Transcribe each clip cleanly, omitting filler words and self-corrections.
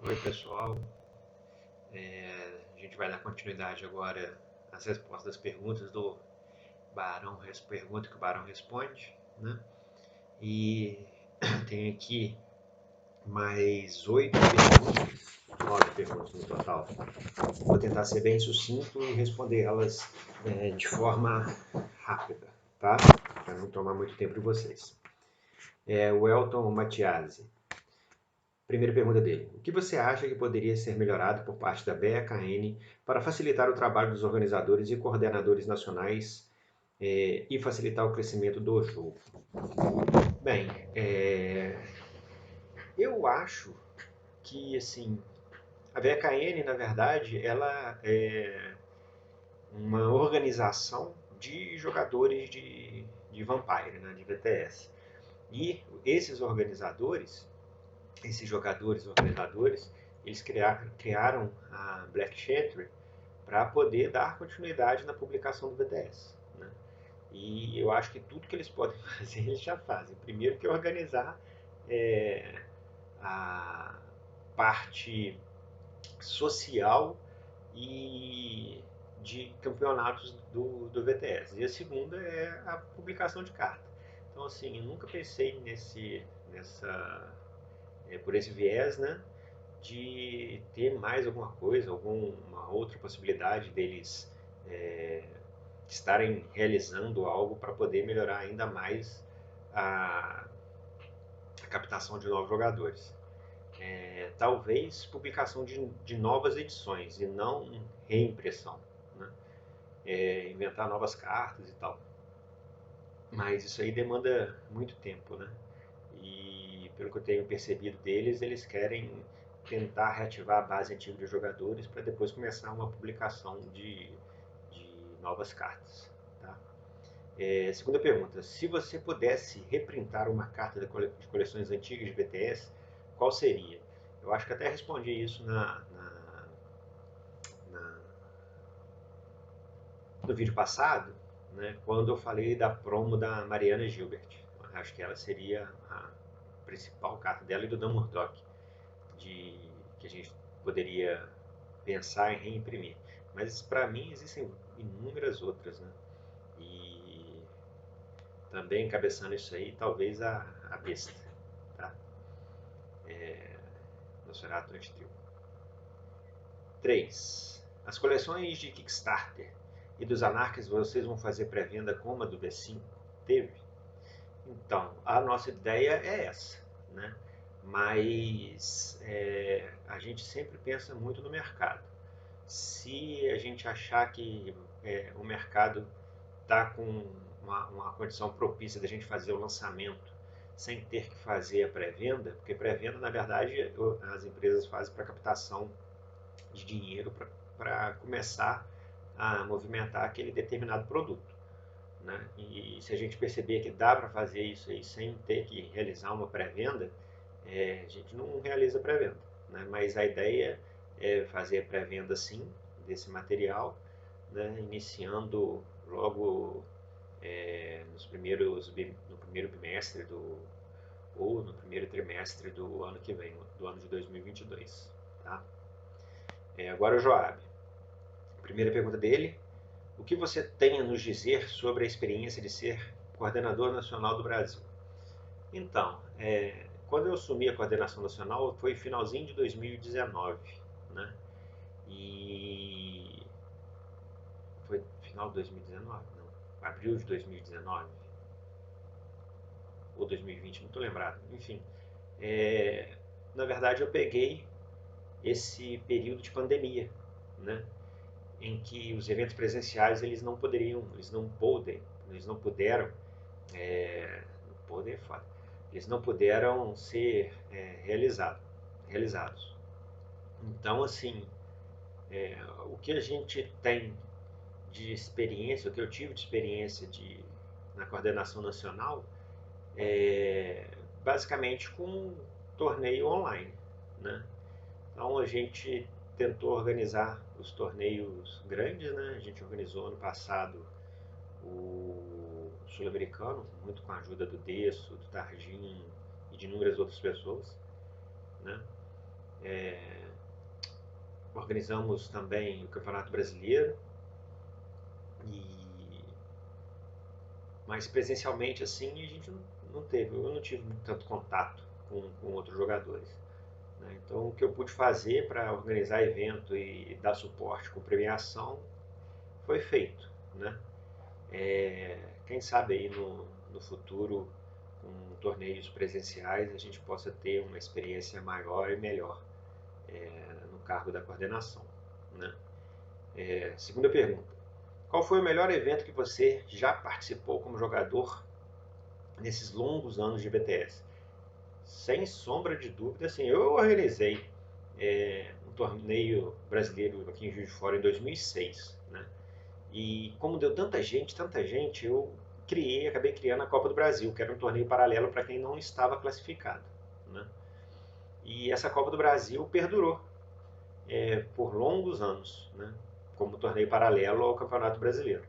Oi, pessoal. A gente vai dar continuidade agora às respostas das perguntas do Barão Pergunta que o Barão responde, né? E tem aqui mais 8 perguntas, 9 perguntas no total. Vou tentar ser bem sucinto e responder elas de forma rápida, tá? Para não tomar muito tempo de vocês. O Elton Matiasi. Primeira pergunta dele. O que você acha que poderia ser melhorado por parte da BKN para facilitar o trabalho dos organizadores e coordenadores nacionais e facilitar o crescimento do jogo? Bem, eu acho que assim, a BKN, na verdade, ela é uma organização de jogadores de Vampire, né, de VTS. E esses organizadores, esses jogadores organizadores, eles criaram a Black Chantry para poder dar continuidade na publicação do BTS. Né? E eu acho que tudo que eles podem fazer, eles já fazem. Primeiro que organizar a parte social e de campeonatos do VTS. E a segunda é a publicação de carta. Então, assim, eu nunca pensei por esse viés, né, de ter mais alguma coisa, alguma outra possibilidade deles é, estarem realizando algo para poder melhorar ainda mais a captação de novos jogadores. Talvez publicação de novas edições e não reimpressão, né? Inventar novas cartas e tal. Mas isso aí demanda muito tempo, né? E pelo que eu tenho percebido deles, eles querem tentar reativar a base antiga de jogadores para depois começar uma publicação de novas cartas. Tá? Segunda pergunta: se você pudesse reprintar uma carta de coleções antigas de BTS, qual seria? Eu acho que até respondi isso no vídeo passado, né, quando eu falei da promo da Mariana Gilbert. Eu acho que ela seria a principal carta dela e do Dan Murdoch, que a gente poderia pensar em reimprimir. Mas para mim existem inúmeras outras, né? E também encabeçando isso aí, talvez a besta, tá? Nosferatu Antitril. 3. As coleções de Kickstarter e dos Anarcas vocês vão fazer pré-venda como a do V5? Teve? Então, a nossa ideia é essa, né? Mas a gente sempre pensa muito no mercado. Se a gente achar que o mercado está com uma condição propícia da gente fazer o lançamento sem ter que fazer a pré-venda, porque pré-venda, na verdade, as empresas fazem para captação de dinheiro para começar a movimentar aquele determinado produto. Né? E se a gente perceber que dá para fazer isso aí sem ter que realizar uma pré-venda, a gente não realiza pré-venda. Né? Mas a ideia é fazer a pré-venda sim desse material, né? Iniciando logo no primeiro bimestre ou no primeiro trimestre do ano que vem, do ano de 2022. Tá? Agora o Joab. Primeira pergunta dele: o que você tem a nos dizer sobre a experiência de ser coordenador nacional do Brasil? Então, quando eu assumi a coordenação nacional foi finalzinho de 2019, né? E foi final de 2019? Não, abril de 2019 ou 2020, não estou lembrado. Enfim, na verdade eu peguei esse período de pandemia, né? Em que os eventos presenciais eles não poderiam, eles não puderam, poder foda, eles não puderam ser realizados. Então, assim, o que a gente tem de experiência, o que eu tive de experiência na coordenação nacional, basicamente com um torneio online, né? Então a gente tentou organizar os torneios grandes, né? A gente organizou ano passado o Sul-Americano, muito com a ajuda do Desso, do Targin e de inúmeras outras pessoas, né? Organizamos também o Campeonato Brasileiro, mas presencialmente assim a gente não teve, eu não tive tanto contato com outros jogadores, né? Então o que eu pude fazer para organizar evento e dar suporte com premiação foi feito, né? Quem sabe aí no futuro, com torneios presenciais, a gente possa ter uma experiência maior e melhor no cargo da coordenação, né? Segunda pergunta: qual foi o melhor evento que você já participou como jogador nesses longos anos de BTS? Sem sombra de dúvida, assim, eu organizei um torneio brasileiro aqui em Juiz de Fora em 2006, né? E como deu tanta gente, eu acabei criando a Copa do Brasil, que era um torneio paralelo para quem não estava classificado, né? E essa Copa do Brasil perdurou por longos anos, né? Como torneio paralelo ao Campeonato Brasileiro.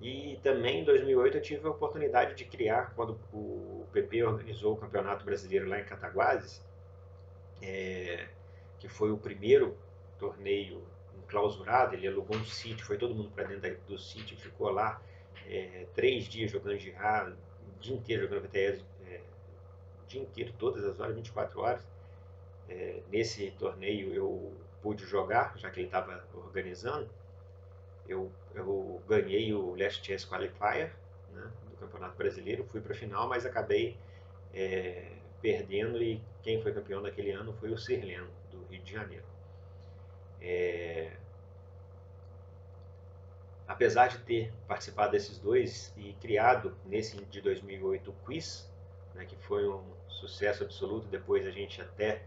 E também em 2008 eu tive a oportunidade de criar, quando o PP organizou o Campeonato Brasileiro lá em Cataguases, que foi o primeiro torneio enclausurado. Ele alugou um sítio, foi todo mundo para dentro do sítio, ficou lá 3 dias jogando Jihad, o dia inteiro jogando VTS, o dia inteiro, todas as horas, 24 horas. Nesse torneio eu pude jogar, já que ele estava organizando. Eu ganhei o Last Chance Qualifier, né, do Campeonato Brasileiro, fui para a final, mas acabei perdendo, e quem foi campeão daquele ano foi o Sirleno, do Rio de Janeiro. Apesar de ter participado desses dois e criado nesse de 2008 o quiz, né, que foi um sucesso absoluto, depois a gente até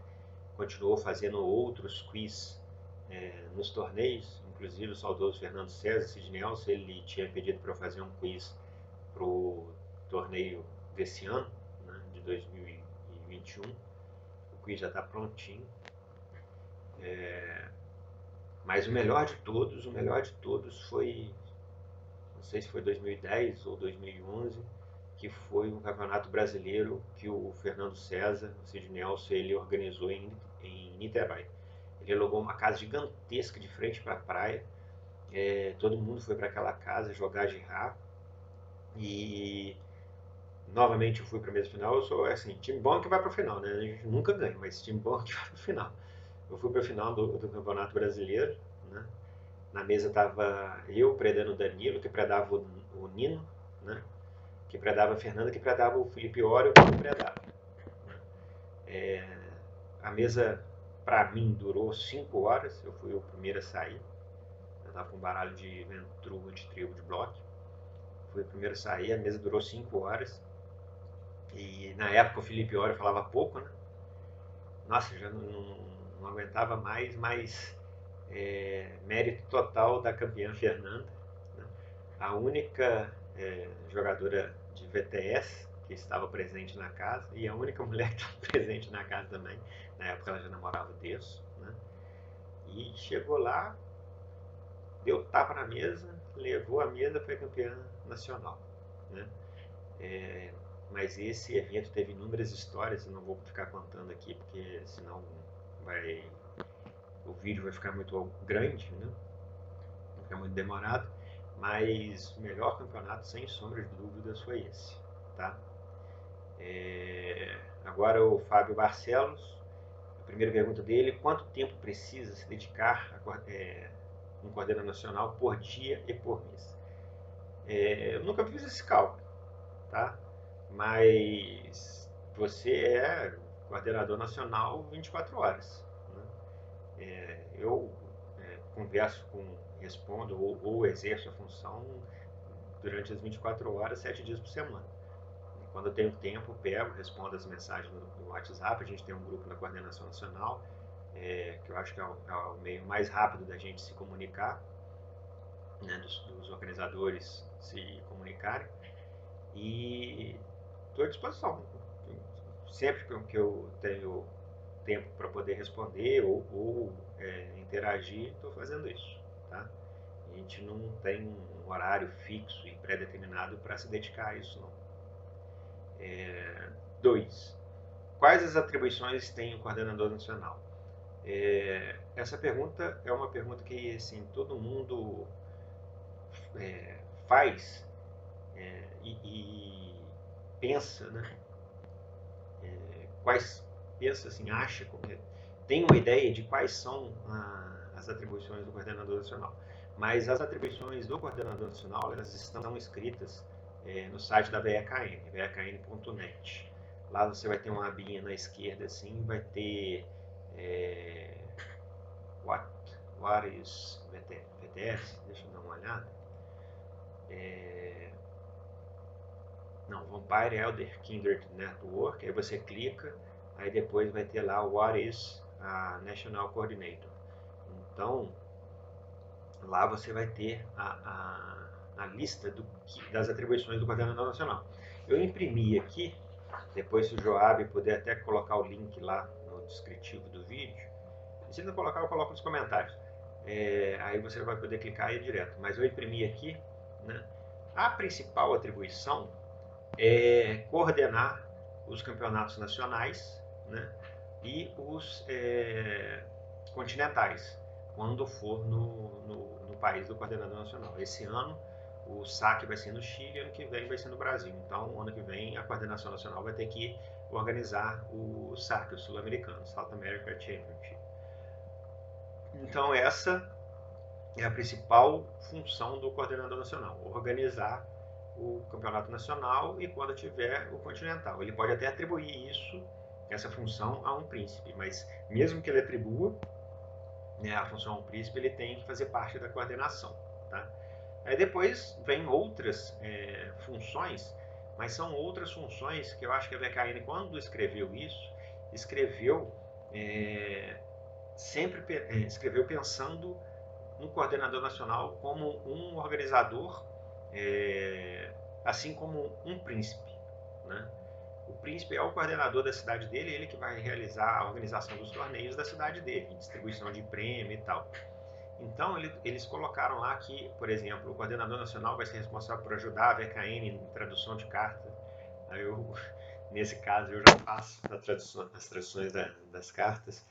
continuou fazendo outros quiz nos torneios, inclusive o saudoso Fernando César Sidnelson, ele tinha pedido para eu fazer um quiz para o torneio desse ano, né, de 2021. O quiz já está prontinho. Mas o melhor de todos foi, não sei se foi 2010 ou 2011, que foi um campeonato brasileiro que o Fernando César, o Sidnelson, ele organizou em Niterói. Ele alugou uma casa gigantesca de frente para a praia. Todo mundo foi para aquela casa jogar Jihad. E novamente eu fui para a mesa final. Eu sou assim, time bom que vai para o final, né? A gente nunca ganha, mas time bom que vai para o final. Eu fui para a final do Campeonato Brasileiro, né? Na mesa estava eu predando o Danilo, que predava o Nino, né? Que predava a Fernanda, que predava o Felipe Ório, que predava. A mesa, para mim, durou 5 horas. Eu fui o primeiro a sair. Eu estava com um baralho de Ventru, de tribo, de bloco. Fui o primeiro a sair. A mesa durou 5 horas. E na época o Felipe Ório falava pouco, né? Nossa, eu já não aguentava mais, mas mérito total da campeã Fernanda, né? A única jogadora de VTS que estava presente na casa, e a única mulher que estava presente na casa também. Na época ela já namorava o Deus, né? E chegou lá, deu tapa na mesa, levou a mesa, foi campeã nacional, né? Mas esse evento teve inúmeras histórias, eu não vou ficar contando aqui, porque senão o vídeo vai ficar muito grande, né? Vai ficar muito demorado. Mas o melhor campeonato, sem sombra de dúvidas, foi esse, tá? Agora o Fábio Barcelos, a primeira pergunta dele: quanto tempo precisa se dedicar a um coordenador nacional por dia e por mês? Eu nunca fiz esse cálculo, tá? Mas você é coordenador nacional 24 horas, né? Eu converso respondo ou exerço a função durante as 24 horas, 7 dias por semana. E quando eu tenho tempo, pego, respondo as mensagens no WhatsApp. A gente tem um grupo na Coordenação Nacional, que eu acho que é o meio mais rápido da gente se comunicar, né, dos organizadores se comunicarem. E estou à disposição. Sempre que eu tenho tempo para poder responder ou interagir, estou fazendo isso, tá? A gente não tem um horário fixo e pré-determinado para se dedicar a isso, não. 2. Quais as atribuições tem o coordenador nacional? Essa pergunta é uma pergunta que assim, todo mundo faz e pensa, né? Pensa assim, acha, tem uma ideia de quais são as atribuições do coordenador nacional. Mas as atribuições do coordenador nacional, elas estão escritas no site da VEKN, vekn.net. Lá você vai ter uma abinha na esquerda assim, vai ter what is VTS, deixa eu dar uma olhada. Não, Vampire Elder Kindred Network, aí você clica, aí depois vai ter lá What is a National Coordinator. Então, lá você vai ter a lista das atribuições do coordenador nacional. Eu imprimi aqui, depois se o Joab puder até colocar o link lá no descritivo do vídeo, se ele não colocar, eu coloco nos comentários. Aí você vai poder clicar aí direto. Mas eu imprimi aqui, né? A principal atribuição é coordenar os campeonatos nacionais, né, e os continentais, quando for no país do coordenador nacional. Esse ano o SAC vai ser no Chile, ano que vem vai ser no Brasil. Então, ano que vem a coordenação nacional vai ter que organizar o SAC, o Sul-Americano, South America Championship. Então, essa é a principal função do coordenador nacional, organizar o campeonato nacional e quando tiver o continental. Ele pode até atribuir essa função a um príncipe, mas mesmo que ele atribua a função a um príncipe, ele tem que fazer parte da coordenação. Tá? Aí depois vem outras funções, mas são outras funções que eu acho que a VKN, quando escreveu isso, escreveu escreveu pensando no coordenador nacional como um organizador, assim como um príncipe, né? O príncipe é o coordenador da cidade dele, ele que vai realizar a organização dos torneios da cidade dele, distribuição de prêmio e tal. Então eles colocaram lá que, por exemplo, o coordenador nacional vai ser responsável por ajudar a VKN em tradução de carta. Nesse caso eu já faço as traduções das cartas,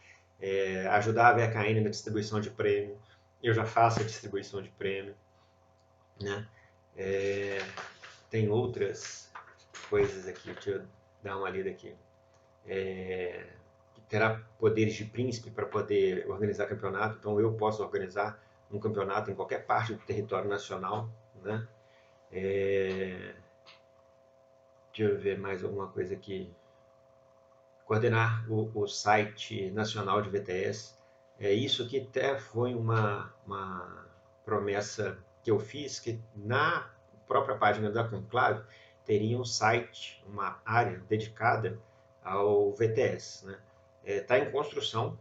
ajudar a VKN na distribuição de prêmio. Eu já faço a distribuição de prêmio, né? Tem outras coisas aqui, deixa eu dar uma lida aqui. Terá poderes de príncipe para poder organizar campeonato, então eu posso organizar um campeonato em qualquer parte do território nacional, né? Deixa eu ver mais alguma coisa aqui. Coordenar o site nacional de VTS. Isso aqui até foi uma promessa que eu fiz, que na própria página da Conclave teria um site, uma área dedicada ao VTS. Né? Está em construção,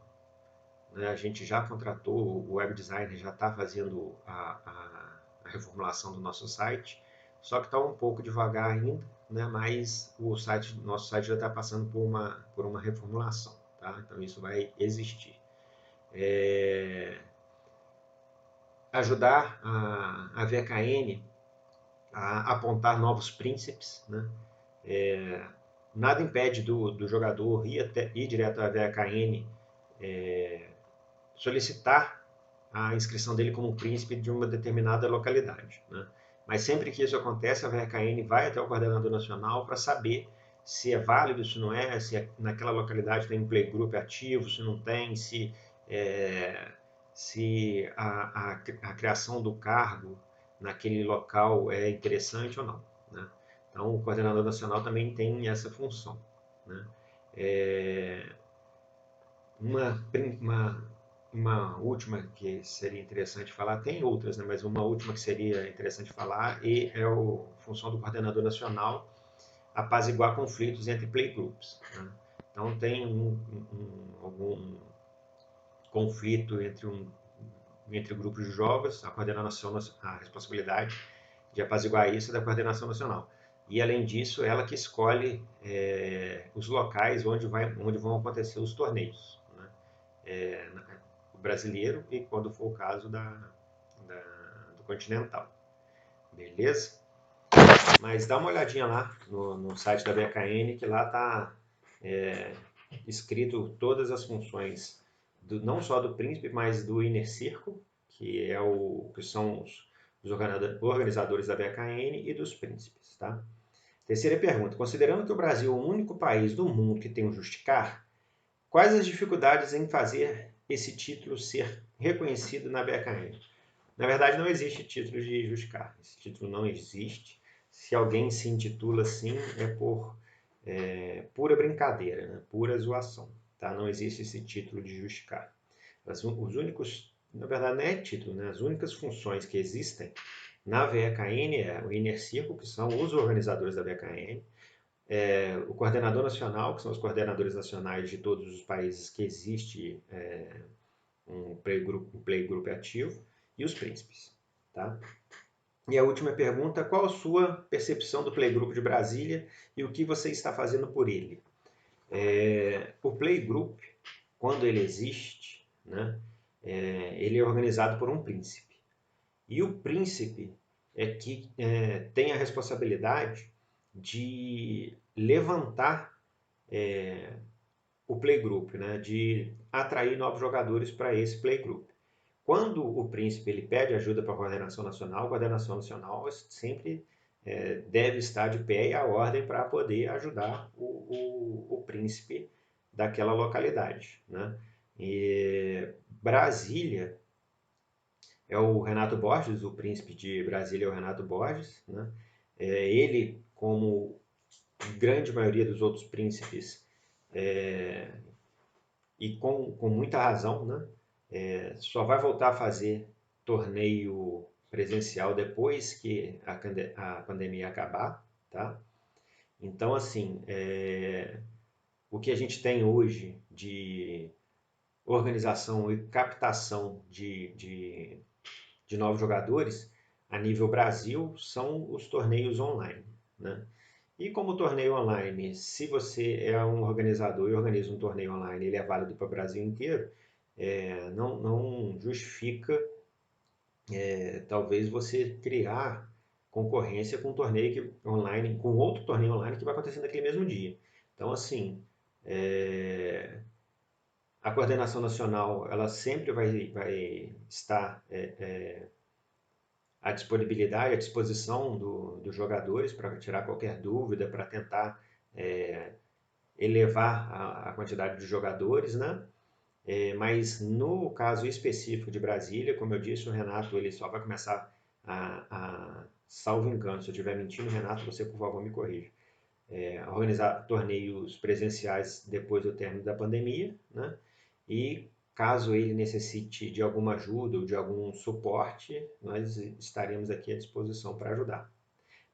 né? A gente já contratou, o web designer já está fazendo a reformulação do nosso site, só que está um pouco devagar ainda, né? Mas o nosso site já está passando por uma reformulação, tá? Então isso vai existir. Ajudar a VKN a apontar novos príncipes, né? Nada impede do jogador ir direto à VKN, solicitar a inscrição dele como príncipe de uma determinada localidade, né? Mas sempre que isso acontece, a VKN vai até o coordenador nacional para saber se é válido, se não é, se naquela localidade tem um playgroup ativo, se não tem, se a criação do cargo naquele local é interessante ou não, né? Então, o coordenador nacional também tem essa função, né? Uma última que seria interessante falar, tem outras, né, mas uma última que seria interessante falar é a função do coordenador nacional apaziguar conflitos entre playgroups, né? Então, tem algum conflito entre grupos de jogos, a coordenação, a responsabilidade de apaziguar isso é da coordenação nacional. E, além disso, ela que escolhe os locais onde vão acontecer os torneios, né? O brasileiro e, quando for o caso, do continental. Beleza? Mas dá uma olhadinha lá no site da VKN, que lá está escrito todas as funções não só do Príncipe, mas do Inner Circle, que são os organizadores da BKN e dos príncipes. Tá? Terceira pergunta. Considerando que o Brasil é o único país do mundo que tem um Justicar, quais as dificuldades em fazer esse título ser reconhecido na BKN? Na verdade, não existe título de Justicar. Esse título não existe. Se alguém se intitula assim, é por pura brincadeira, né? Pura zoação. Tá? Não existe esse título de Justicar. Os únicos, na verdade, não é título, né? As únicas funções que existem na VKN é o Inner Circle, que são os organizadores da VKN, o coordenador nacional, que são os coordenadores nacionais de todos os países que existe um playgroup ativo, e os príncipes. Tá? E a última pergunta, qual a sua percepção do playgroup de Brasília e o que você está fazendo por ele? O playgroup, quando ele existe, né, ele é organizado por um príncipe. E o príncipe é que tem a responsabilidade de levantar o playgroup, né, de atrair novos jogadores para esse playgroup. Quando o príncipe ele pede ajuda para a coordenação nacional sempre deve estar de pé e à ordem para poder ajudar o príncipe daquela localidade. Né? E Brasília é o Renato Borges, o príncipe de Brasília é o Renato Borges. Né? Ele, como grande maioria dos outros príncipes, e com muita razão, né? Só vai voltar a fazer torneio presencial depois que a pandemia acabar, tá? Então, assim, o que a gente tem hoje de organização e captação de novos jogadores a nível Brasil são os torneios online, né? E como torneio online, se você é um organizador e organiza um torneio online, ele é válido para o Brasil inteiro, não justifica talvez você criar concorrência com um torneio online, com outro torneio online que vai acontecer naquele mesmo dia. Então, assim, a coordenação nacional ela sempre vai estar à disponibilidade, à disposição dos jogadores para tirar qualquer dúvida, para tentar elevar a quantidade de jogadores, né? Mas no caso específico de Brasília, como eu disse, o Renato ele só vai começar salvo engano, se eu estiver mentindo, Renato, você por favor me corrija, a organizar torneios presenciais depois do término da pandemia, né? E caso ele necessite de alguma ajuda ou de algum suporte, nós estaremos aqui à disposição para ajudar.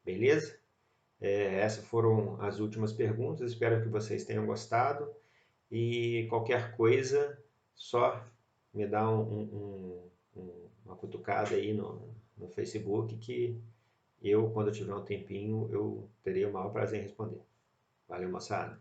Beleza? Essas foram as últimas perguntas, espero que vocês tenham gostado. E qualquer coisa, só me dá uma cutucada aí no Facebook que eu, quando eu tiver um tempinho, eu terei o maior prazer em responder. Valeu, moçada!